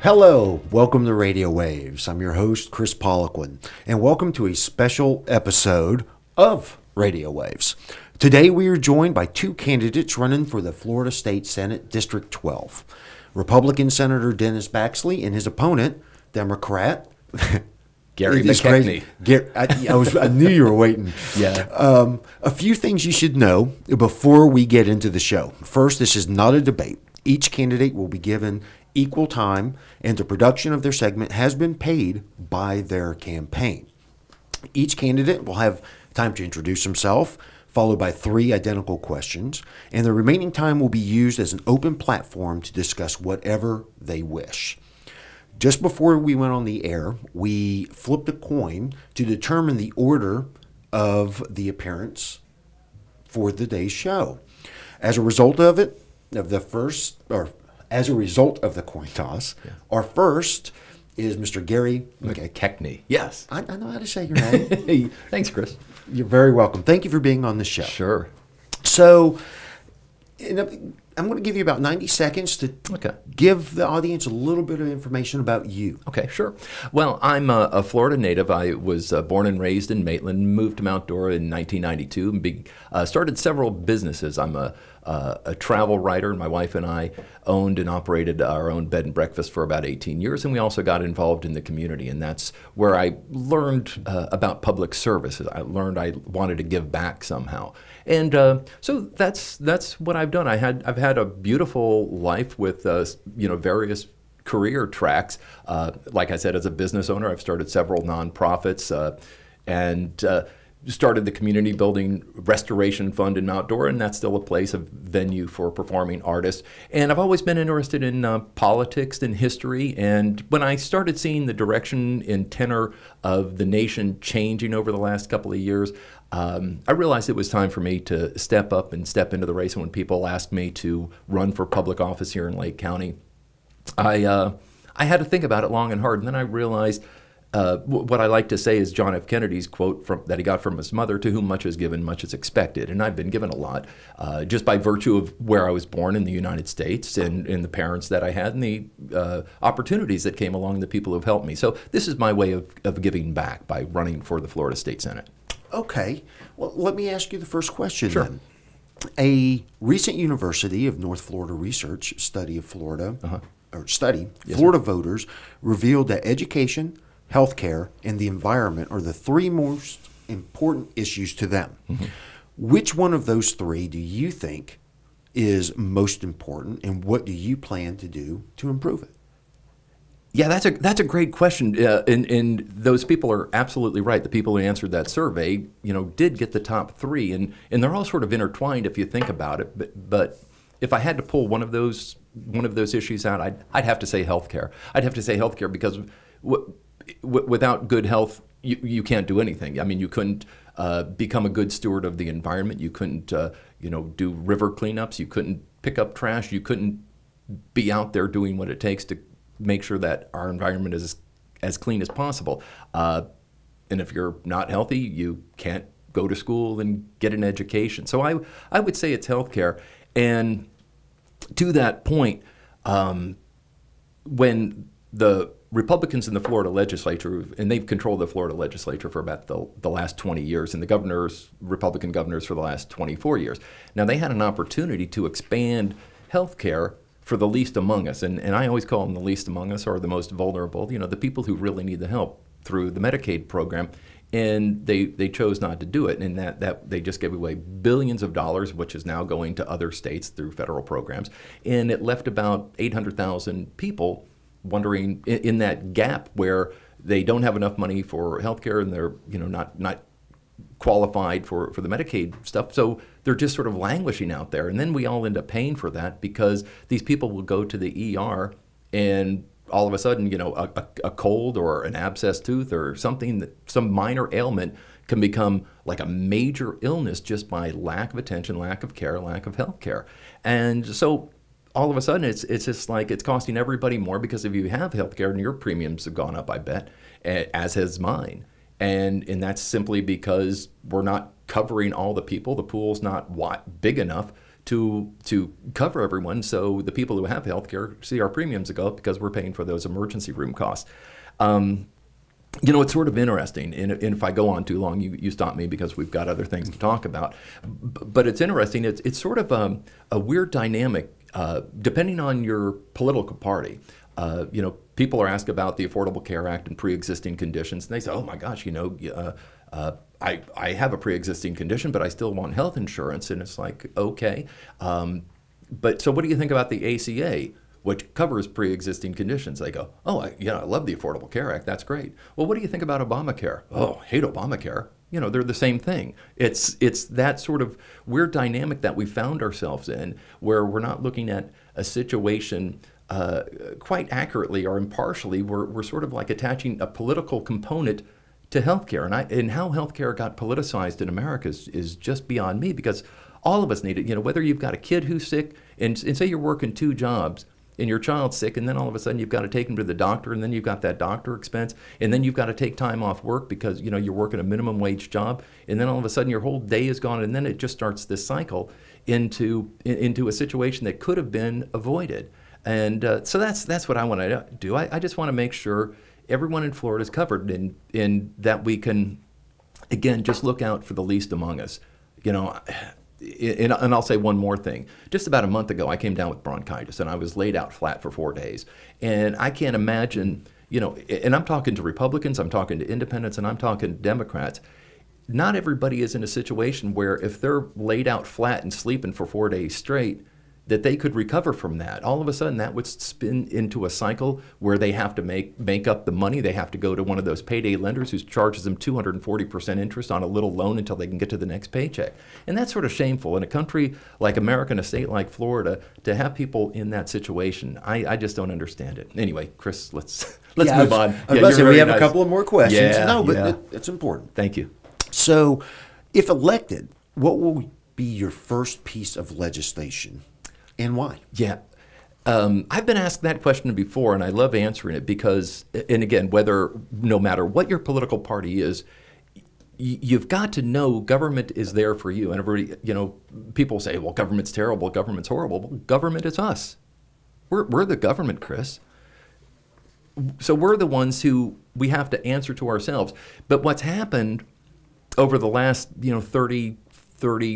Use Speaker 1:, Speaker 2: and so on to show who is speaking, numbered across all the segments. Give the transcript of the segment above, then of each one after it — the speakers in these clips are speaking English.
Speaker 1: Hello, welcome to Radio Waves. I'm your host, Kris Poliquin, and welcome to a special episode of Radio Waves. Today we are joined by two candidates running for the Florida State Senate District 12. Republican Senator Dennis Baxley and his opponent, Democrat
Speaker 2: Gary McKechnie.
Speaker 1: I knew you were waiting.
Speaker 2: Yeah.
Speaker 1: A few things you should know before we get into the show. First, this is not a debate. Each candidate will be given equal time, and the production of their segment has been paid by their campaign. Each candidate will have time to introduce himself, followed by 3 identical questions, and the remaining time will be used as an open platform to discuss whatever they wish. Just before we went on the air, we flipped a coin to determine the order of the appearance for the day's show. As a result of the coin toss, our first is Mr. Gary
Speaker 2: McKechnie. Yes.
Speaker 1: I know how to say your name.
Speaker 2: Thanks, Chris.
Speaker 1: You're very welcome. Thank you for being on the show.
Speaker 2: Sure.
Speaker 1: So, I'm going to give you about 90 seconds to give the audience a little bit of information about you.
Speaker 2: Okay, sure. Well, I'm a Florida native. I was born and raised in Maitland, moved to Mount Dora in 1992, and started several businesses. I'm a travel writer. My wife and I owned and operated our own bed and breakfast for about 18 years, and we also got involved in the community, and that's where I learned about public services. I learned I wanted to give back somehow. And so that's what I've done. I've had a beautiful life with various career tracks. Like I said, as a business owner, I've started several nonprofits and started the community building restoration fund in Mount Dora, and that's still a place, a venue for performing artists. And I've always been interested in politics and history. And when I started seeing the direction and tenor of the nation changing over the last couple of years, I realized it was time for me to step up and step into the race. And when people asked me to run for public office here in Lake County, I had to think about it long and hard. And then I realized what I like to say is John F. Kennedy's quote that he got from his mother, "To whom much is given, much is expected." And I've been given a lot just by virtue of where I was born in the United States and the parents that I had and the opportunities that came along, the people who've helped me. So this is my way of giving back by running for the Florida State Senate.
Speaker 1: Okay. Well, let me ask you the first question
Speaker 2: then.
Speaker 1: A recent University of North Florida research study of Florida, Florida voters revealed that education, healthcare, and the environment are the 3 most important issues to them. Mm-hmm. Which one of those 3 do you think is most important, and what do you plan to do to improve it?
Speaker 2: Yeah, that's a great question, and those people are absolutely right. The people who answered that survey, did get the top 3, and they're all sort of intertwined if you think about it. But if I had to pull one of those issues out, I'd have to say healthcare. I'd have to say healthcare because without good health, you can't do anything. I mean, you couldn't become a good steward of the environment. You couldn't, do river cleanups. You couldn't pick up trash. You couldn't be out there doing what it takes to make sure that our environment is as clean as possible. And if you're not healthy, you can't go to school and get an education. So I would say it's healthcare. And to that point, when the Republicans in the Florida legislature, and they've controlled the Florida legislature for about the last 20 years, and the Republican governors for the last 24 years. Now, they had an opportunity to expand health care for the least among us, and I always call them the least among us, or the most vulnerable, the people who really need the help through the Medicaid program, and they chose not to do it, and that they just gave away billions of dollars, which is now going to other states through federal programs, and it left about 800,000 people wondering in that gap where they don't have enough money for health care and they're not qualified for the Medicaid stuff. So they're just sort of languishing out there. And then we all end up paying for that because these people will go to the ER and all of a sudden, a cold or an abscessed tooth or something, some minor ailment can become like a major illness just by lack of attention, lack of care, lack of health care. And so all of a sudden, it's just like it's costing everybody more because if you have health care and your premiums have gone up, I bet, as has mine. And that's simply because we're not covering all the people. The pool's not big enough to cover everyone, so the people who have health care see our premiums go up because we're paying for those emergency room costs. It's sort of interesting, and if I go on too long, you stop me because we've got other things to talk about. But it's interesting. It's sort of a weird dynamic depending on your political party. People are asked about the Affordable Care Act and pre-existing conditions, and they say, "Oh my gosh, I have a pre-existing condition, but I still want health insurance." And it's like, okay, but so what do you think about the ACA, which covers pre-existing conditions? They go, "Oh, I love the Affordable Care Act. That's great." Well, what do you think about Obamacare? "Oh, hate Obamacare." They're the same thing. It's that sort of weird dynamic that we found ourselves in, where we're not looking at a situation quite accurately or impartially. We're sort of like attaching a political component to healthcare, and how healthcare got politicized in America is just beyond me, because all of us need it. Whether you've got a kid who's sick and say you're working 2 jobs and your child's sick, and then all of a sudden you've got to take him to the doctor, and then you've got that doctor expense, and then you've got to take time off work because you're working a minimum wage job, and then all of a sudden your whole day is gone, and then it just starts this cycle into a situation that could have been avoided. And so that's what I want to do. I just want to make sure everyone in Florida is covered, and that we can, again, just look out for the least among us. And I'll say one more thing. Just about a month ago, I came down with bronchitis, and I was laid out flat for 4 days. And I can't imagine, and I'm talking to Republicans, I'm talking to independents, and I'm talking to Democrats. Not everybody is in a situation where if they're laid out flat and sleeping for 4 days straight, that they could recover from that. All of a sudden, that would spin into a cycle where they have to make up the money. They have to go to one of those payday lenders who charges them 240% interest on a little loan until they can get to the next paycheck. And that's sort of shameful. In a country like America, in a state like Florida, to have people in that situation, I just don't understand it. Anyway, Kris, let's move on.
Speaker 1: We have a couple of more questions.
Speaker 2: Yeah,
Speaker 1: but it's important.
Speaker 2: Thank you.
Speaker 1: So, if elected, what will be your first piece of legislation? And why?
Speaker 2: Yeah. I've been asked that question before, and I love answering it because, and again, no matter what your political party is, you've got to know government is there for you. And everybody, people say, well, government's terrible, government's horrible. Well, government is us. We're the government, Kris. So we're the ones who we have to answer to ourselves. But what's happened over the last 30,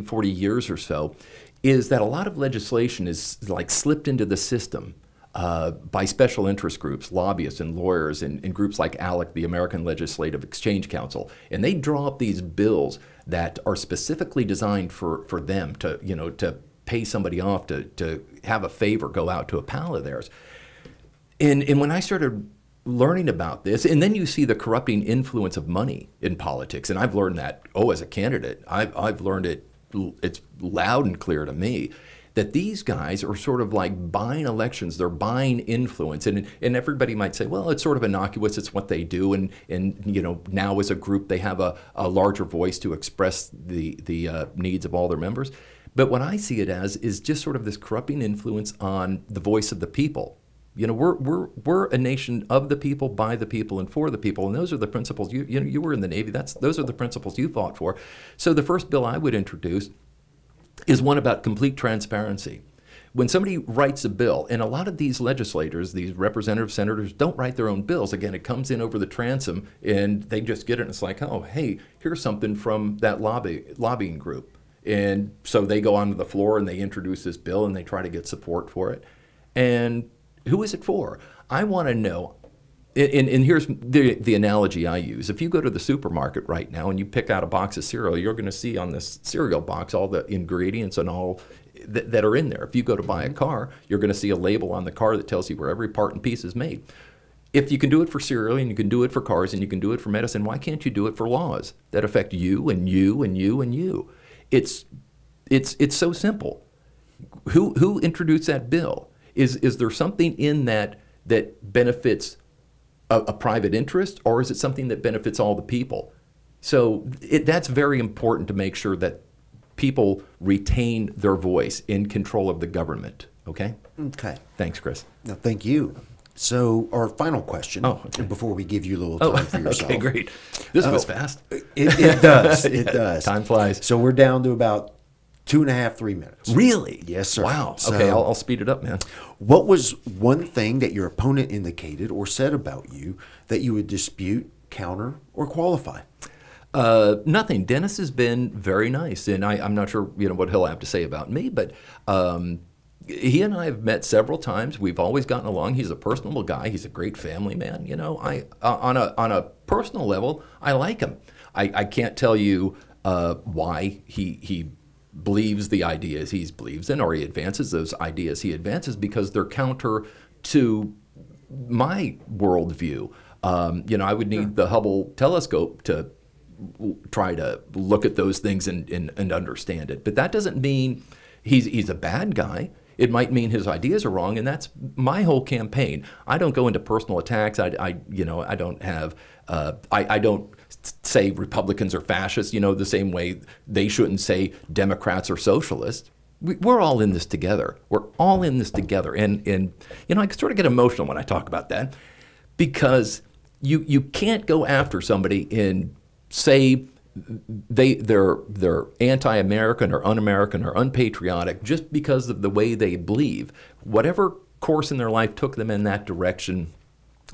Speaker 2: 40 years or so is that a lot of legislation is like slipped into the system by special interest groups, lobbyists and lawyers, and groups like ALEC, the American Legislative Exchange Council. And they draw up these bills that are specifically designed for them to pay somebody off to have a favor go out to a pal of theirs. And when I started learning about this, and then you see the corrupting influence of money in politics, and I've learned that, as a candidate, I've learned it. It's loud and clear to me that these guys are sort of like buying elections. They're buying influence. And everybody might say, well, it's sort of innocuous. It's what they do. And now as a group, they have a larger voice to express the needs of all their members. But what I see it as is just sort of this corrupting influence on the voice of the people. We're a nation of the people, by the people, and for the people, and those are the principles. You were in the Navy. Those are the principles you fought for. So the first bill I would introduce is one about complete transparency. When somebody writes a bill, and a lot of these legislators, these representatives, senators, don't write their own bills. Again, it comes in over the transom, and they just get it, and it's like, oh, hey, here's something from that lobbying group. And so they go onto the floor, and they introduce this bill, and they try to get support for it. And who is it for? I want to know, and here's the analogy I use. If you go to the supermarket right now and you pick out a box of cereal, you're going to see on this cereal box all the ingredients and all that are in there. If you go to buy a car, you're going to see a label on the car that tells you where every part and piece is made. If you can do it for cereal, and you can do it for cars, and you can do it for medicine, why can't you do it for laws that affect you and you and you and you? It's so simple. Who introduced that bill? Is there something in that benefits a private interest, or is it something that benefits all the people? So that's very important to make sure that people retain their voice in control of the government. Okay?
Speaker 1: Okay.
Speaker 2: Thanks, Kris.
Speaker 1: No, thank you. So our final question, before we give you a little time for yourself.
Speaker 2: Okay, great. This was fast.
Speaker 1: It does. It does.
Speaker 2: Time flies.
Speaker 1: So we're down to about 2.5, 3 minutes.
Speaker 2: Really?
Speaker 1: Yes, sir.
Speaker 2: Wow.
Speaker 1: So,
Speaker 2: Okay, I'll speed it up, man.
Speaker 1: what was one thing that your opponent indicated or said about you that you would dispute, counter, or qualify?
Speaker 2: Nothing. Dennis has been very nice, and I'm not sure what he'll have to say about me, but he and I have met several times. We've always gotten along. He's a personable guy. He's a great family man. On a personal level, I like him. I can't tell you why he believes the ideas he believes in, or he advances those ideas he advances, because they're counter to my worldview. I would need the Hubble telescope to try to look at those things and understand it. But that doesn't mean he's a bad guy. It might mean his ideas are wrong, and that's my whole campaign. I don't go into personal attacks. I don't have I don't say Republicans are fascists, the same way they shouldn't say Democrats are socialists. We're all in this together. We're all in this together. And I sort of get emotional when I talk about that, because you can't go after somebody and say they're anti-American or un-American or unpatriotic just because of the way they believe. Whatever course in their life took them in that direction,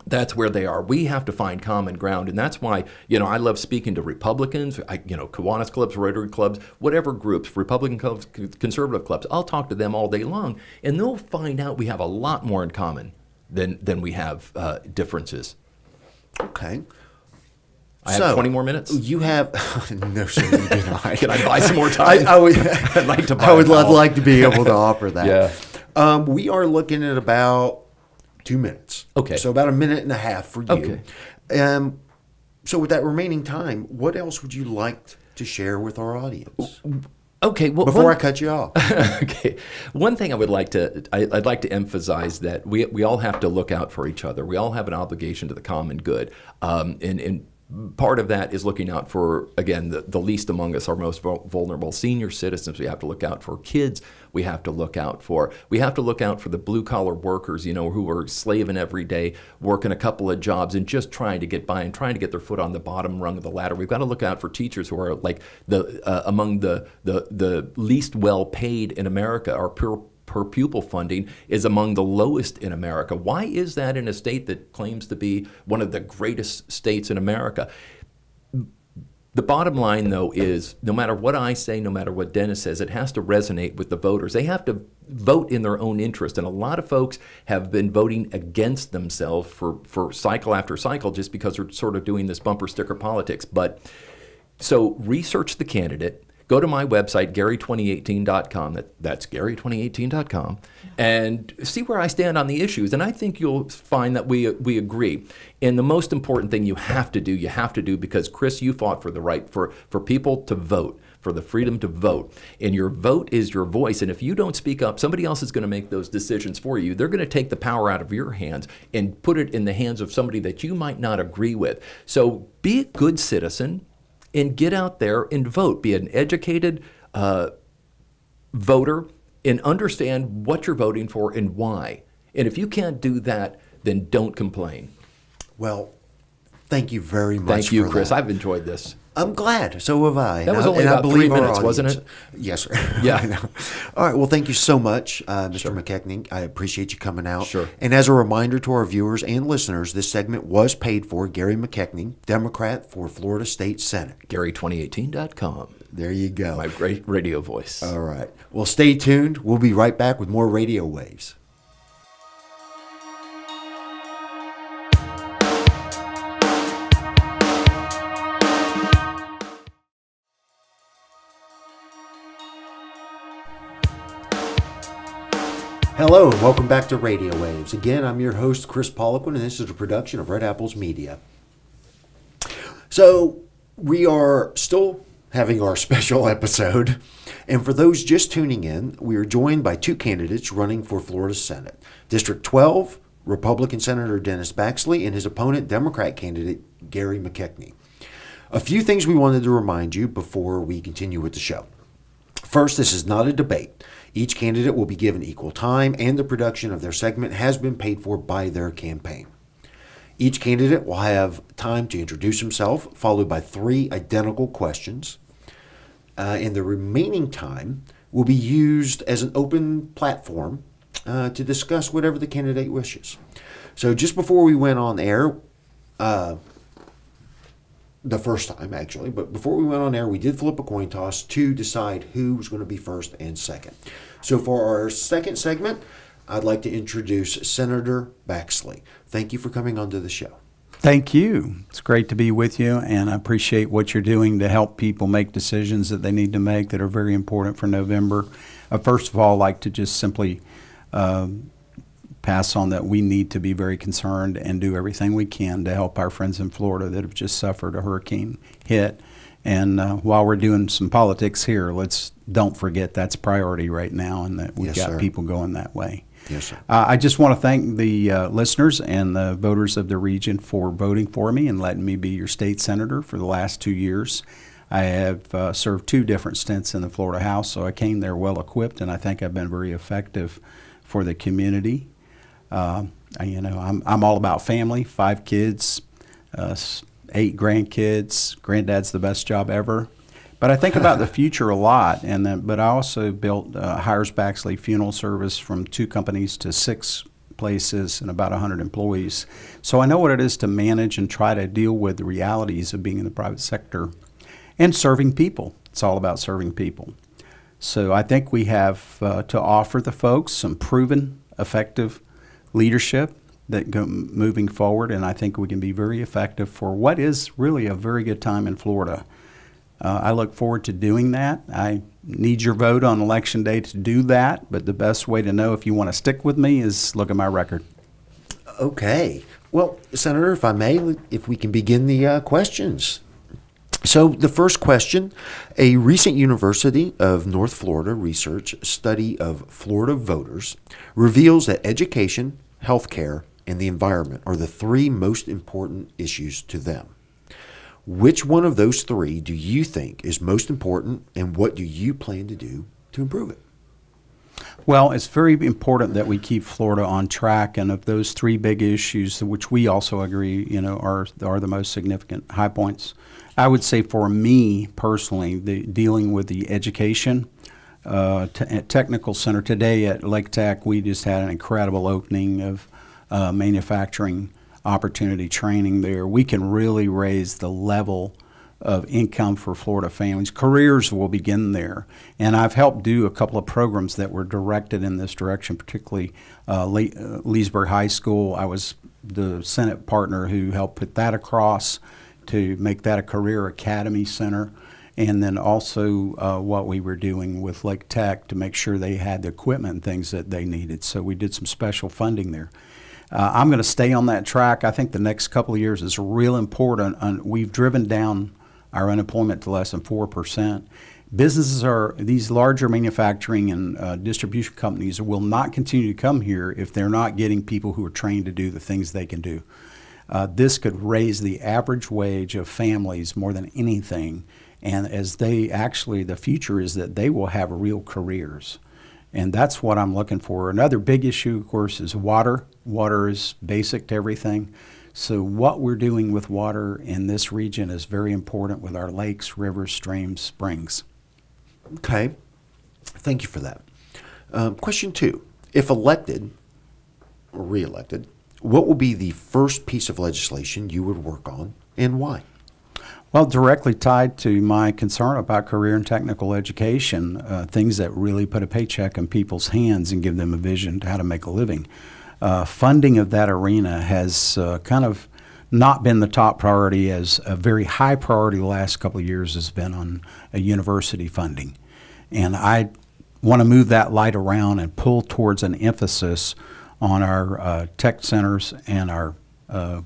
Speaker 2: that's where they are. We have to find common ground, and that's why I love speaking to Republicans, Kiwanis clubs, Rotary clubs, whatever groups, Republican clubs, conservative clubs. I'll talk to them all day long, and they'll find out we have a lot more in common than we have differences.
Speaker 1: Okay.
Speaker 2: I have 20 more minutes.
Speaker 1: You have no, sir, you do not.
Speaker 2: Can I buy some more time?
Speaker 1: I would.
Speaker 2: I'd like to buy.
Speaker 1: I'd like to be able to offer that.
Speaker 2: Yeah.
Speaker 1: We are looking at about 2 minutes.
Speaker 2: Okay.
Speaker 1: So about 1.5 minutes for you.
Speaker 2: Okay.
Speaker 1: So with that remaining time, what else would you like to share with our audience?
Speaker 2: Okay. Well,
Speaker 1: before I cut you off.
Speaker 2: Okay. One thing I'd like to emphasize that we all have to look out for each other. We all have an obligation to the common good. And part of that is looking out for, again, the least among us, our most vulnerable senior citizens. We have to look out for kids. We have to look out for the blue collar workers, who are slaving every day, working a couple of jobs and just trying to get by and trying to get their foot on the bottom rung of the ladder. We've got to look out for teachers who are like among the least well paid in America. Our per pupil funding is among the lowest in America. Why is that in a state that claims to be one of the greatest states in America? The bottom line, though, is no matter what I say, no matter what Dennis says, it has to resonate with the voters. They have to vote in their own interest. And a lot of folks have been voting against themselves for cycle after cycle just because they're sort of doing this bumper sticker politics. So research the candidate. Go to my website, Gary2018.com. That's Gary2018.com, and see where I stand on the issues. And I think you'll find that we agree. And the most important thing you have to do, because Kris, you fought for the right for people to vote, for the freedom to vote. And your vote is your voice. And if you don't speak up, somebody else is going to make those decisions for you. They're going to take the power out of your hands and put it in the hands of somebody that you might not agree with. So be a good citizen and get out there and vote. Be an educated voter and understand what you're voting for and why. And if you can't do that, then don't complain.
Speaker 1: Well, thank you very much.
Speaker 2: Thank you,
Speaker 1: for
Speaker 2: Kris.
Speaker 1: that.
Speaker 2: I've enjoyed this.
Speaker 1: I'm glad. So have I.
Speaker 2: That was only about 3 minutes, wasn't it?
Speaker 1: Yes, sir.
Speaker 2: Yeah.
Speaker 1: All right. Well, thank you so much, Mr. McKechnie. I appreciate you coming out.
Speaker 2: Sure.
Speaker 1: And as a reminder to our viewers and listeners, this segment was paid for. Gary McKechnie, Democrat for Florida State Senate.
Speaker 2: Gary2018.com.
Speaker 1: There you go.
Speaker 2: My great radio voice.
Speaker 1: All right. Well, stay tuned. We'll be right back with more Radio Waves. Hello and welcome back to Radio Waves. Again, I'm your host, Kris Poliquin, and this is a production of Red Apples Media. So, we are still having our special episode, and for those just tuning in, we are joined by two candidates running for Florida Senate. District 12, Republican Senator Dennis Baxley, and his opponent, Democrat candidate Gary McKechnie. A few things we wanted to remind you before we continue with the show. First, this is not a debate. Each candidate will be given equal time, and the production of their segment has been paid for by their campaign. Each candidate will have time to introduce himself, followed by 3 identical questions. In the remaining time, will be used as an open platform to discuss whatever the candidate wishes. So just before we went on air, the first time actually, but before we went on air, we did flip a coin toss to decide who was going to be first and second. So for our second segment, I'd like to introduce Senator Baxley. Thank you for coming onto the show.
Speaker 3: Thank you. It's great to be with you, and I appreciate what you're doing to help people make decisions that they need to make that are very important for November. First of all, I'd like to just simply pass on that we need to be very concerned and do everything we can to help our friends in Florida that have just suffered a hurricane hit. And while we're doing some politics here, don't forget that's priority right now, and that we've got people going that way.
Speaker 1: Yes, sir.
Speaker 3: I just want to thank the listeners and the voters of the region for voting for me and letting me be your state senator for the last 2 years. I have served 2 different stints in the Florida House, so I came there well equipped, and I think I've been very effective for the community. I'm all about family, 5 kids, 8 grandkids. Granddad's the best job ever. But I think about the future a lot, but I also built Hires Baxley Funeral Service from 2 companies to 6 places and about 100 employees. So I know what it is to manage and try to deal with the realities of being in the private sector and serving people. It's all about serving people. So I think we have to offer the folks some proven, effective leadership that moving forward, and I think we can be very effective for what is really a very good time in Florida. I look forward to doing that. I need your vote on Election Day to do that, but the best way to know if you want to stick with me is look at my record.
Speaker 1: Okay. Well, Senator, if I may, if we can begin the questions. So the first question, a recent University of North Florida research study of Florida voters reveals that education, healthcare, and the environment are the 3 most important issues to them. Which one of those 3 do you think is most important, and what do you plan to do to improve it?
Speaker 3: Well, it's very important that we keep Florida on track, and of those 3 big issues, which we also agree, are the most significant high points. I would say for me personally, dealing with the education, technical center today at Lake Tech, we just had an incredible opening of manufacturing opportunity training there. We can really raise the level of income for Florida families. Careers will begin there. And I've helped do a couple of programs that were directed in this direction, particularly Leesburg High School. I was the Senate partner who helped put that across to make that a career academy center. And then also what we were doing with Lake Tech to make sure they had the equipment and things that they needed. So we did some special funding there. I'm going to stay on that track. I think the next couple of years is real important. We've driven down our unemployment to less than 4%. Businesses these larger manufacturing and distribution companies will not continue to come here if they're not getting people who are trained to do the things they can do. This could raise the average wage of families more than anything. And the future is that they will have real careers. And that's what I'm looking for. Another big issue, of course, is water. Water is basic to everything. So what we're doing with water in this region is very important with our lakes, rivers, streams, springs.
Speaker 1: Okay. Thank you for that. Question 2. If elected or re-elected, what will be the first piece of legislation you would work on and why?
Speaker 3: Well, directly tied to my concern about career and technical education, things that really put a paycheck in people's hands and give them a vision to how to make a living. Funding of that arena has kind of not been the top priority, as a very high priority the last couple of years has been on university funding. And I want to move that light around and pull towards an emphasis on our tech centers and our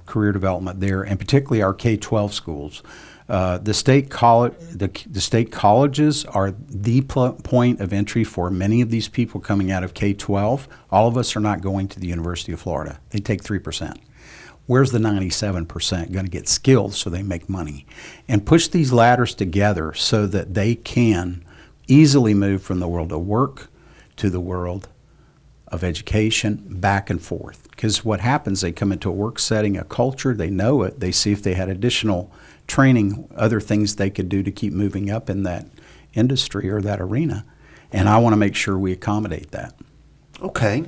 Speaker 3: career development there, and particularly our K-12 schools. The state colleges are the point of entry for many of these people coming out of K-12. All of us are not going to the University of Florida. They take 3%. Where's the 97% going to get skilled so they make money? And push these ladders together so that they can easily move from the world of work to the world of education, back and forth. Because what happens, they come into a work setting, a culture, they know it, they see if they had additional training, other things they could do to keep moving up in that industry or that arena. And I want to make sure we accommodate that.
Speaker 1: Okay.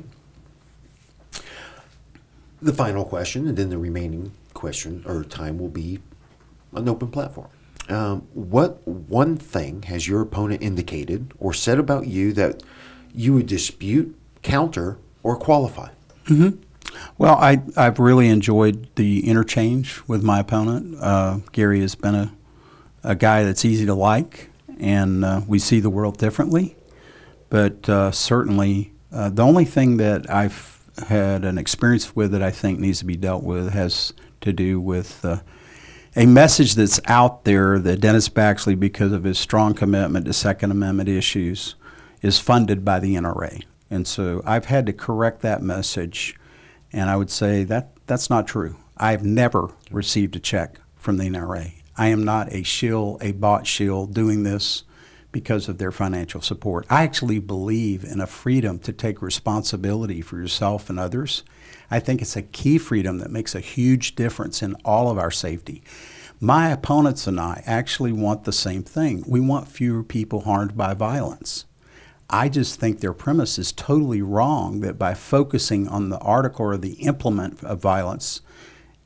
Speaker 1: The final question, and then the remaining question or time will be an open platform. What one thing has your opponent indicated or said about you that you would dispute, counter, or qualify?
Speaker 3: Mm-hmm. Well, I've really enjoyed the interchange with my opponent. Gary has been a guy that's easy to like, and we see the world differently. But certainly, the only thing that I've had an experience with that I think needs to be dealt with has to do with a message that's out there that Dennis Baxley, because of his strong commitment to Second Amendment issues, is funded by the NRA. And so I've had to correct that message, and I would say that that's not true. I've never received a check from the NRA. I am not a shill, a bought shill doing this because of their financial support. I actually believe in a freedom to take responsibility for yourself and others. I think it's a key freedom that makes a huge difference in all of our safety. My opponents and I actually want the same thing. We want fewer people harmed by violence. I just think their premise is totally wrong, that by focusing on the article or the implement of violence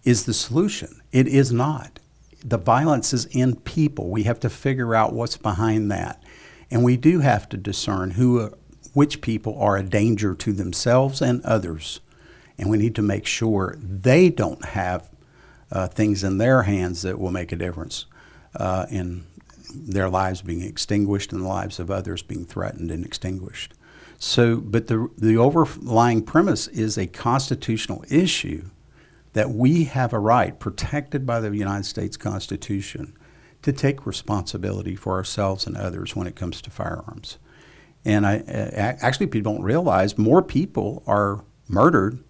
Speaker 3: is the solution. It is not. The violence is in people. We have to figure out what's behind that. And we do have to discern which people are a danger to themselves and others. And we need to make sure they don't have things in their hands that will make a difference in their lives being extinguished and the lives of others being threatened and extinguished. So, but the overlying premise is a constitutional issue that we have a right, protected by the United States Constitution, to take responsibility for ourselves and others when it comes to firearms. And actually, people don't realize more people are murdered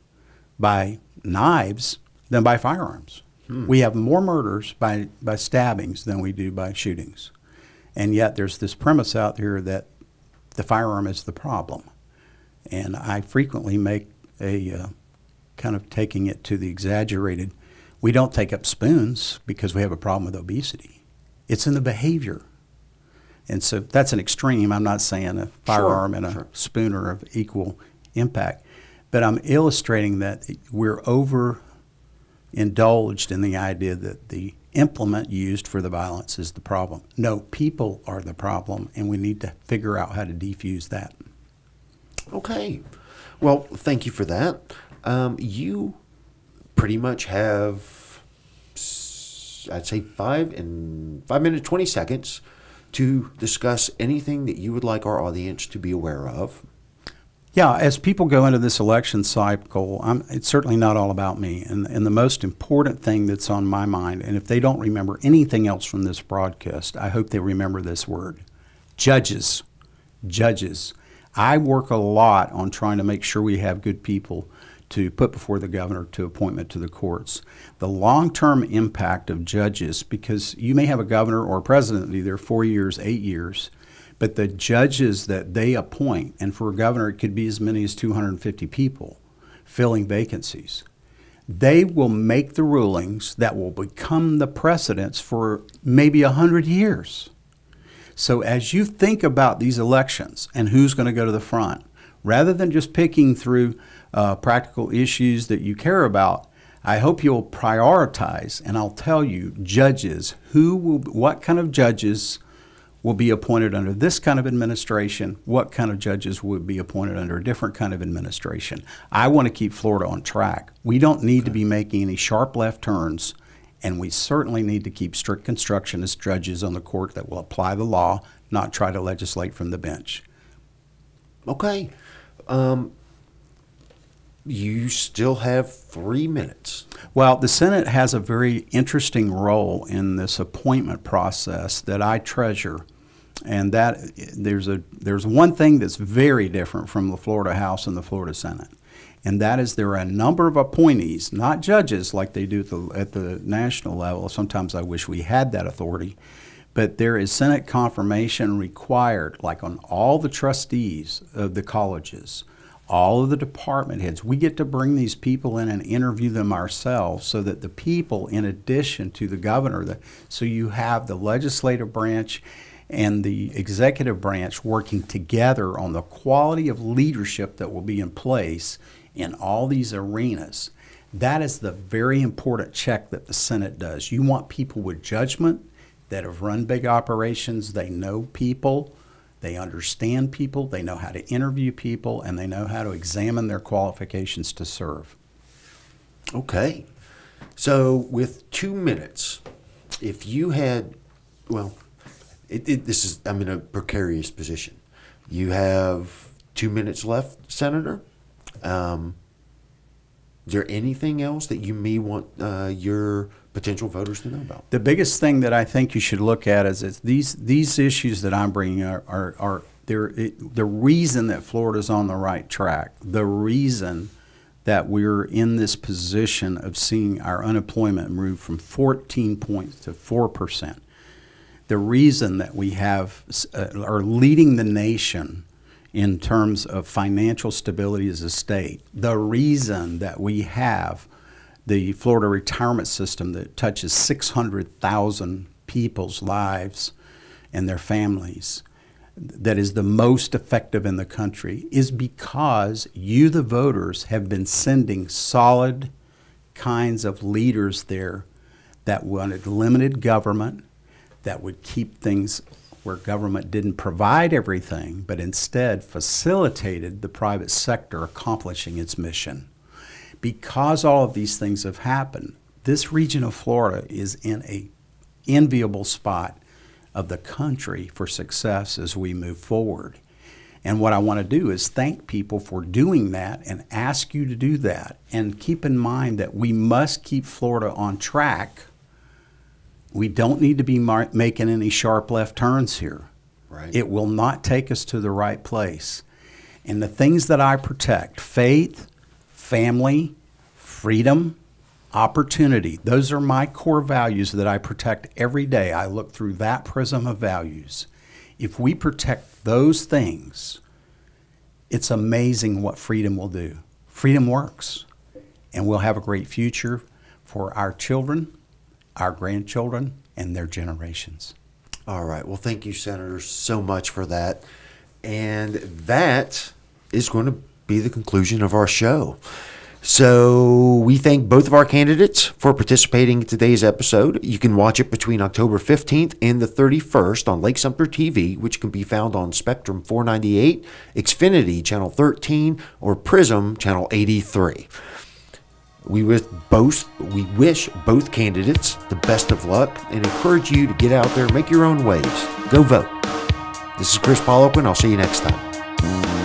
Speaker 3: by knives than by firearms. We have more murders by stabbings than we do by shootings. And yet there's this premise out here that the firearm is the problem. And I frequently make a kind of taking it to the exaggerated. We don't take up spoons because we have a problem with obesity. It's in the behavior. And so that's an extreme. I'm not saying a firearm and a spoon are of equal impact. But I'm illustrating that we're overindulged in the idea that the implement used for the violence is the problem. No, people are the problem, and we need to figure out how to defuse that.
Speaker 1: Okay. Well, thank you for that. You pretty much have, I'd say, 5 minutes, 20 seconds to discuss anything that you would like our audience to be aware of.
Speaker 3: Yeah, as people go into this election cycle, it's certainly not all about me. And the most important thing that's on my mind, and if they don't remember anything else from this broadcast, I hope they remember this word: judges. Judges. I work a lot on trying to make sure we have good people to put before the governor to appointment to the courts. The long-term impact of judges, because you may have a governor or a president either 4 years, 8 years, but the judges that they appoint, and for a governor it could be as many as 250 people filling vacancies, they will make the rulings that will become the precedents for maybe 100 years. So as you think about these elections and who's going to go to the front, rather than just picking through practical issues that you care about, I hope you'll prioritize, and I'll tell you, judges, what kind of judges will be appointed under this kind of administration, what kind of judges would be appointed under a different kind of administration. I want to keep Florida on track. We don't need to be making any sharp left turns, and we certainly need to keep strict constructionist judges on the court that will apply the law, not try to legislate from the bench.
Speaker 1: Okay. You still have 3 minutes.
Speaker 3: Well, the Senate has a very interesting role in this appointment process that I treasure, and that there's one thing that's very different from the Florida House and the Florida Senate, and that is there are a number of appointees, not judges like they do at the national level. Sometimes I wish we had that authority, but there is Senate confirmation required, like on all the trustees of the colleges, all of the department heads. We get to bring these people in and interview them ourselves, so that the people, in addition to the governor, so you have the legislative branch and the executive branch working together on the quality of leadership that will be in place in all these arenas. That is the very important check that the Senate does. You want people with judgment that have run big operations. They know people, they understand people, they know how to interview people, and they know how to examine their qualifications to serve.
Speaker 1: Okay. So with 2 minutes, if you had, well, I'm in a precarious position. You have 2 minutes left, Senator. Is there anything else that you may want your potential voters to know about?
Speaker 3: The biggest thing that I think you should look at is these issues that I'm bringing are the reason that Florida's on the right track, the reason that we're in this position of seeing our unemployment move from 14 points to 4%. The reason that we are leading the nation in terms of financial stability as a state, the reason that we have the Florida retirement system that touches 600,000 people's lives and their families, that is the most effective in the country, is because you, the voters, have been sending solid kinds of leaders there that wanted limited government, that would keep things where government didn't provide everything, but instead facilitated the private sector accomplishing its mission. Because all of these things have happened, this region of Florida is in an enviable spot of the country for success as we move forward. And what I want to do is thank people for doing that and ask you to do that. And keep in mind that we must keep Florida on track. We don't need to be making any sharp left turns here.
Speaker 1: Right.
Speaker 3: It will not take us to the right place. And the things that I protect, faith, family, freedom, opportunity, those are my core values that I protect every day. I look through that prism of values. If we protect those things, it's amazing what freedom will do. Freedom works, and we'll have a great future for our children, our grandchildren, and their generations.
Speaker 1: All right. Well, thank you, Senator, so much for that. And that is going to be the conclusion of our show. So we thank both of our candidates for participating in today's episode. You can watch it between October 15th and the 31st on Lake Sumter TV, which can be found on Spectrum 498, Xfinity Channel 13, or Prism Channel 83. We wish both candidates the best of luck and encourage you to get out there, make your own waves. Go vote. This is Kris Poliquin. I'll see you next time.